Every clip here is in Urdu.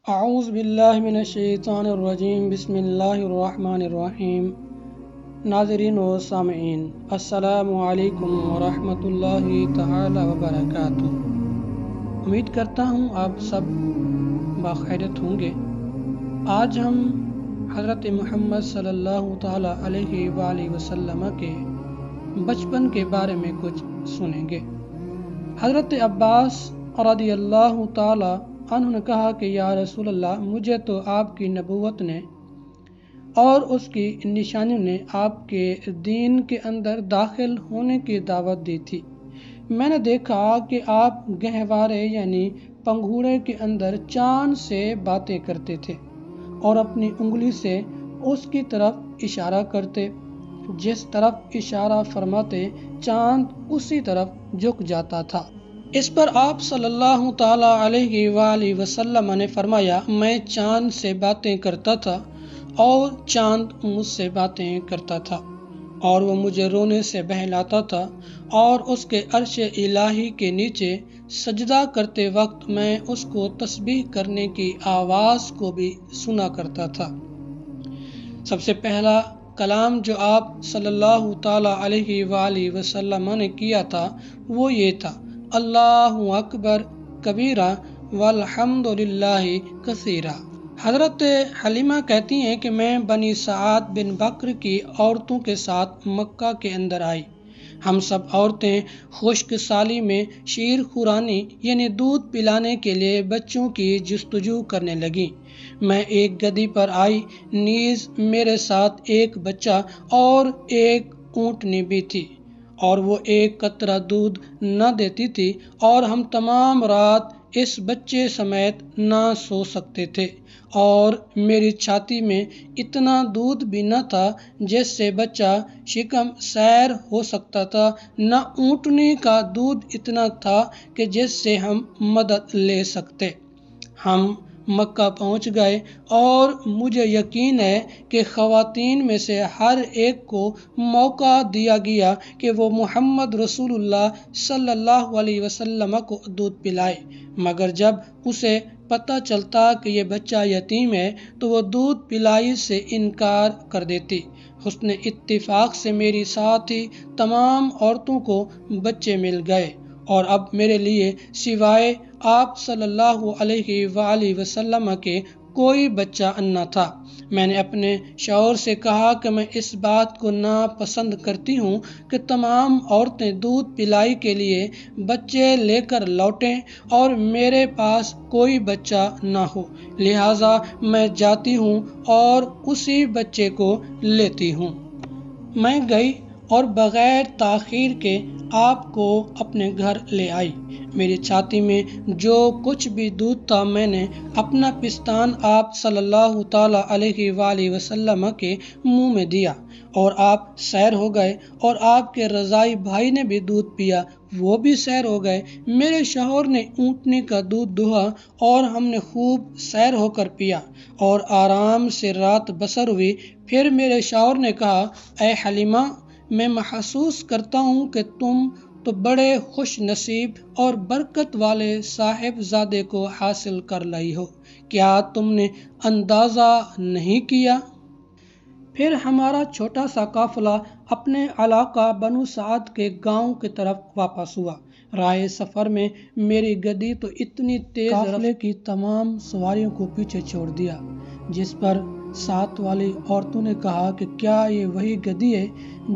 اعوذ باللہ من الشیطان الرجیم بسم اللہ الرحمن الرحیم۔ ناظرین و سامعین، السلام علیکم ورحمۃ اللہ تعالی وبرکاتہ۔ امید کرتا ہوں آپ سب بخیریت ہوں گے۔ آج ہم حضرت محمد صلی اللہ تعالی علیہ وآلہ وسلم کے بچپن کے بارے میں کچھ سنیں گے۔ حضرت عباس رضی اللہ تعالی عنہ نے کہا کہ یا رسول اللہ، مجھے تو آپ کی نبوت نے اور اس کی نشانیوں نے آپ کے دین کے اندر داخل ہونے کی دعوت دی تھی۔ میں نے دیکھا کہ آپ گہوارے یعنی پنگھوڑے کے اندر چاند سے باتیں کرتے تھے اور اپنی انگلی سے اس کی طرف اشارہ کرتے، جس طرف اشارہ فرماتے چاند اسی طرف جھک جاتا تھا۔ اس پر آپ صلی اللہ تعالی علیہ وآلہ وسلم نے فرمایا، میں چاند سے باتیں کرتا تھا اور چاند مجھ سے باتیں کرتا تھا، اور وہ مجھے رونے سے بہلاتا تھا، اور اس کے عرش الہی کے نیچے سجدہ کرتے وقت میں اس کو تسبیح کرنے کی آواز کو بھی سنا کرتا تھا۔ سب سے پہلا کلام جو آپ صلی اللہ تعالی علیہ وآلہ وسلم نے کیا تھا وہ یہ تھا، اللہ اکبر کبیرہ والحمد للہ کثیرہ۔ حضرت حلیمہ کہتی ہیں کہ میں بنی سعد بن بکر کی عورتوں کے ساتھ مکہ کے اندر آئی۔ ہم سب عورتیں خشک سالی میں شیر خورانی یعنی دودھ پلانے کے لیے بچوں کی جستجو کرنے لگیں۔ میں ایک گدی پر آئی، نیز میرے ساتھ ایک بچہ اور ایک اونٹنی بھی تھی، اور وہ ایک قطرہ دودھ نہ دیتی تھی، اور ہم تمام رات اس بچے سمیت نہ سو سکتے تھے، اور میری چھاتی میں اتنا دودھ بھی نہ تھا جس سے بچہ شکم سیر ہو سکتا تھا، نہ اونٹنی کا دودھ اتنا تھا کہ جس سے ہم مدد لے سکتے۔ ہم مکہ پہنچ گئے، اور مجھے یقین ہے کہ خواتین میں سے ہر ایک کو موقع دیا گیا کہ وہ محمد رسول اللہ صلی اللہ علیہ وسلم کو دودھ پلائے، مگر جب اسے پتہ چلتا کہ یہ بچہ یتیم ہے تو وہ دودھ پلائی سے انکار کر دیتی۔ حسن اتفاق سے میری ساتھ ہی تمام عورتوں کو بچے مل گئے، اور اب میرے لیے سوائے آپ صلی اللہ علیہ وآلہ وسلم کے کوئی بچہ نہ تھا۔ میں نے اپنے شوہر سے کہا کہ میں اس بات کو ناپسند کرتی ہوں کہ تمام عورتیں دودھ پلائی کے لیے بچے لے کر لوٹیں اور میرے پاس کوئی بچہ نہ ہو، لہٰذا میں جاتی ہوں اور اسی بچے کو لیتی ہوں۔ میں گئی اور بغیر تاخیر کے آپ کو اپنے گھر لے آئی۔ میری چھاتی میں جو کچھ بھی دودھ تھا میں نے اپنا پستان آپ صلی اللہ تعالی علیہ وآلہ وسلم کے منہ میں دیا، اور آپ سیر ہو گئے، اور آپ کے رضائی بھائی نے بھی دودھ پیا، وہ بھی سیر ہو گئے۔ میرے شوہر نے اونٹنی کا دودھ دہا اور ہم نے خوب سیر ہو کر پیا اور آرام سے رات بسر ہوئی۔ پھر میرے شوہر نے کہا، اے حلیمہ، میں محسوس کرتا ہوں کہ تم تو بڑے خوش نصیب اور برکت والے صاحب زادے کو حاصل کر لائی ہو، کیا تم نے اندازہ نہیں کیا؟ پھر ہمارا چھوٹا سا قافلہ اپنے علاقہ بنو سعد کے گاؤں کی طرف واپس ہوا۔ راہ سفر میں میری گدی تو اتنی تیز قافلے کی تمام سواریوں کو پیچھے چھوڑ دیا، جس پر ساتھ والی عورتوں نے کہا کہ کیا یہ وہی گدی ہے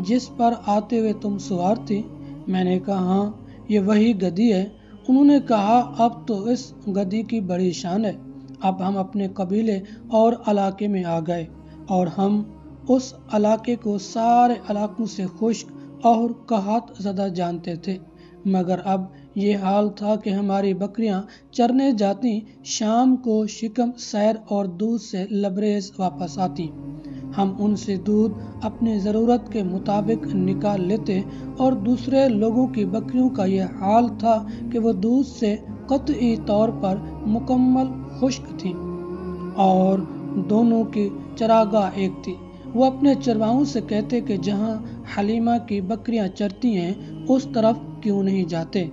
جس پر آتے ہوئے تم سوار تھی؟ میں نے کہا ہاں، یہ وہی گدی ہے۔ انہوں نے کہا اب تو اس گدی کی بڑی شان ہے۔ اب ہم اپنے قبیلے اور علاقے میں آ گئے، اور ہم اس علاقے کو سارے علاقوں سے خشک اور قحط زدہ جانتے تھے، مگر اب یہ حال تھا کہ ہماری بکریاں چرنے جاتی، شام کو شکم سیر اور دودھ سے لبریز واپس آتی۔ ہم ان سے دودھ اپنی ضرورت کے مطابق نکال لیتے، اور دوسرے لوگوں کی بکریوں کا یہ حال تھا کہ وہ دودھ سے قطعی طور پر مکمل خشک تھیں، اور دونوں کی چراگاہ ایک تھی۔ وہ اپنے چرواہوں سے کہتے کہ جہاں حلیمہ کی بکریاں چرتی ہیں اس طرف کیوں نہیں جاتے؟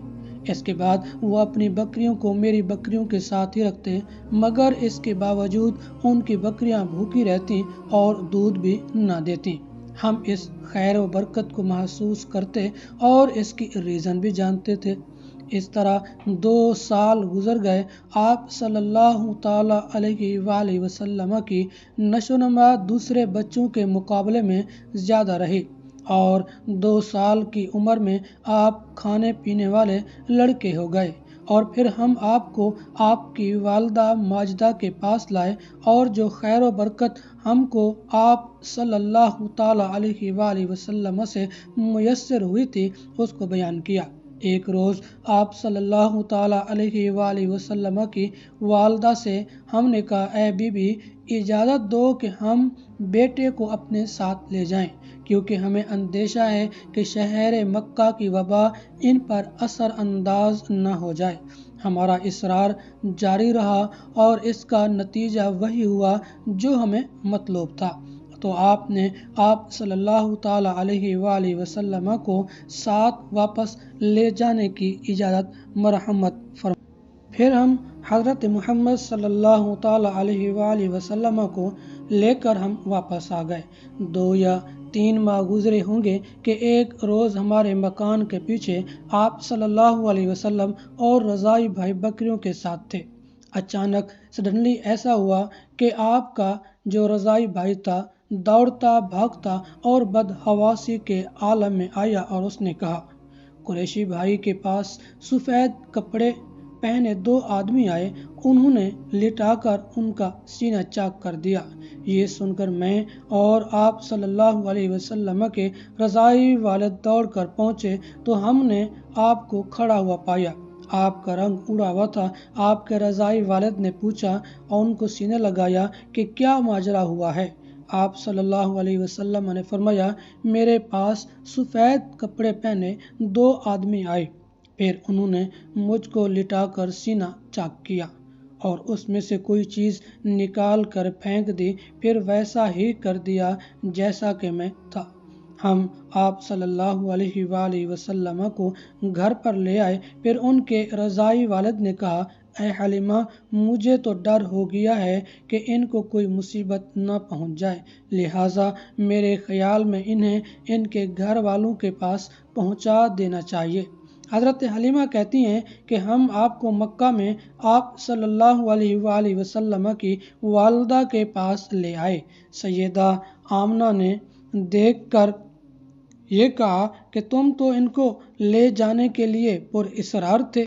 اس کے بعد وہ اپنی بکریوں کو میری بکریوں کے ساتھ ہی رکھتے، مگر اس کے باوجود ان کی بکریاں بھوکی رہتی اور دودھ بھی نہ دیتی۔ ہم اس خیر و برکت کو محسوس کرتے اور اس کی ریزن بھی جانتے تھے۔ اس طرح 2 سال گزر گئے۔ آپ صلی اللہ تعالی علیہ وآلہ وسلم کی نشو و نما دوسرے بچوں کے مقابلے میں زیادہ رہی اور 2 سال کی عمر میں آپ کھانے پینے والے لڑکے ہو گئے، اور پھر ہم آپ کو آپ کی والدہ ماجدہ کے پاس لائے، اور جو خیر و برکت ہم کو آپ صلی اللہ تعالی علیہ وآلہ وسلم سے میسر ہوئی تھی اس کو بیان کیا۔ ایک روز آپ صلی اللہ تعالی علیہ وآلہ وسلم کی والدہ سے ہم نے کہا، اے بی بی، اجازت دو کہ ہم بیٹے کو اپنے ساتھ لے جائیں، کیونکہ ہمیں اندیشہ ہے کہ شہر مکہ کی وبا ان پر اثر انداز نہ ہو جائے۔ ہمارا اصرار جاری رہا اور اس کا نتیجہ وہی ہوا جو ہمیں مطلوب تھا، تو آپ نے آپ صلی اللہ تعالی علیہ وآلہ وسلم کو ساتھ واپس لے جانے کی اجازت مرحمت فرمائی۔ پھر ہم حضرت محمد صلی اللہ تعالی علیہ وآلہ وسلم کو لے کر ہم واپس آ گئے۔ 2 یا 3 ماہ گزرے ہوں گے کہ ایک روز ہمارے مکان کے پیچھے آپ صلی اللہ علیہ وسلم اور رضائی بھائی بکریوں کے ساتھ تھے۔ اچانک سڈنلی ایسا ہوا کہ آپ کا جو رضائی بھائی تھا دوڑتا بھاگتا اور بدحواسی کے عالم میں آیا، اور اس نے کہا، قریشی بھائی کے پاس سفید کپڑے پہنے 2 آدمی آئے، انہوں نے لٹا کر ان کا سینہ چاک کر دیا۔ یہ سن کر میں اور آپ صلی اللہ علیہ وسلم کے رضائی والد دوڑ کر پہنچے تو ہم نے آپ کو کھڑا ہوا پایا۔ آپ کا رنگ اڑا ہوا تھا۔ آپ کے رضائی والد نے پوچھا اور ان کو سینے لگایا کہ کیا ماجرا ہوا ہے۔ آپ صلی اللہ علیہ وسلم نے فرمایا، میرے پاس سفید کپڑے پہنے 2 آدمی آئے، پھر انہوں نے مجھ کو لٹا کر سینہ چاک کیا اور اس میں سے کوئی چیز نکال کر پھینک دی، پھر ویسا ہی کر دیا جیسا کہ میں تھا۔ ہم آپ صلی اللہ علیہ وآلہ وسلم کو گھر پر لے آئے، پھر ان کے رضائی والد نے کہا، اے حلیمہ، مجھے تو ڈر ہو گیا ہے کہ ان کو کوئی مصیبت نہ پہنچ جائے، لہٰذا میرے خیال میں انہیں ان کے گھر والوں کے پاس پہنچا دینا چاہیے۔ حضرت حلیمہ کہتی ہیں کہ ہم آپ کو مکہ میں آپ صلی اللہ علیہ وآلہ وسلم کی والدہ کے پاس لے آئے۔ سیدہ آمنہ نے دیکھ کر یہ کہا کہ تم تو ان کو لے جانے کے لیے پر اصرار تھے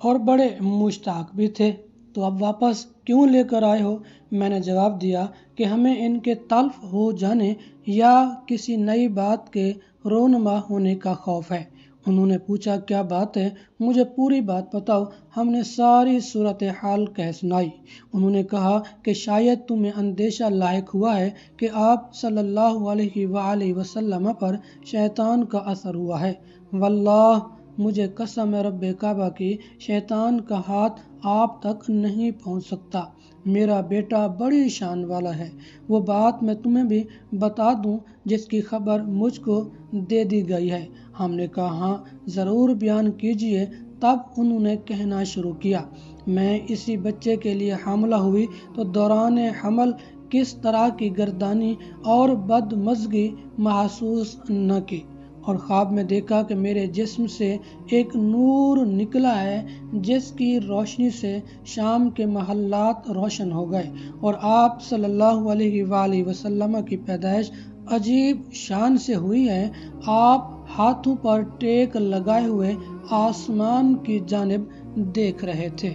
اور بڑے مشتاق بھی تھے، تو اب واپس کیوں لے کر آئے ہو؟ میں نے جواب دیا کہ ہمیں ان کے تلف ہو جانے یا کسی نئی بات کے رونما ہونے کا خوف ہے۔ انہوں نے پوچھا، کیا بات ہے؟ مجھے پوری بات بتاؤ۔ ہم نے ساری صورتحال کہہ سنائی۔ انہوں نے کہا کہ شاید تمہیں اندیشہ لاحق ہوا ہے کہ آپ صلی اللہ علیہ وآلہ وسلم پر شیطان کا اثر ہوا ہے۔ واللہ، مجھے قسم رب کعبہ کی، شیطان کا ہاتھ آپ تک نہیں پہنچ سکتا۔ میرا بیٹا بڑی شان والا ہے۔ وہ بات میں تمہیں بھی بتا دوں جس کی خبر مجھ کو دے دی گئی ہے۔ ہم نے کہا، ہاں ضرور بیان کیجیے۔ تب انہوں نے کہنا شروع کیا، میں اسی بچے کے لیے حاملہ ہوئی تو دوران حمل کس طرح کی گردانی اور بدمزگی محسوس نہ کی، اور خواب میں دیکھا کہ میرے جسم سے ایک نور نکلا ہے جس کی روشنی سے شام کے محلات روشن ہو گئے، اور آپ صلی اللہ علیہ وآلہ وسلم کی پیدائش عجیب شان سے ہوئی ہے۔ آپ ہاتھوں پر ٹیک لگائے ہوئے آسمان کی جانب دیکھ رہے تھے۔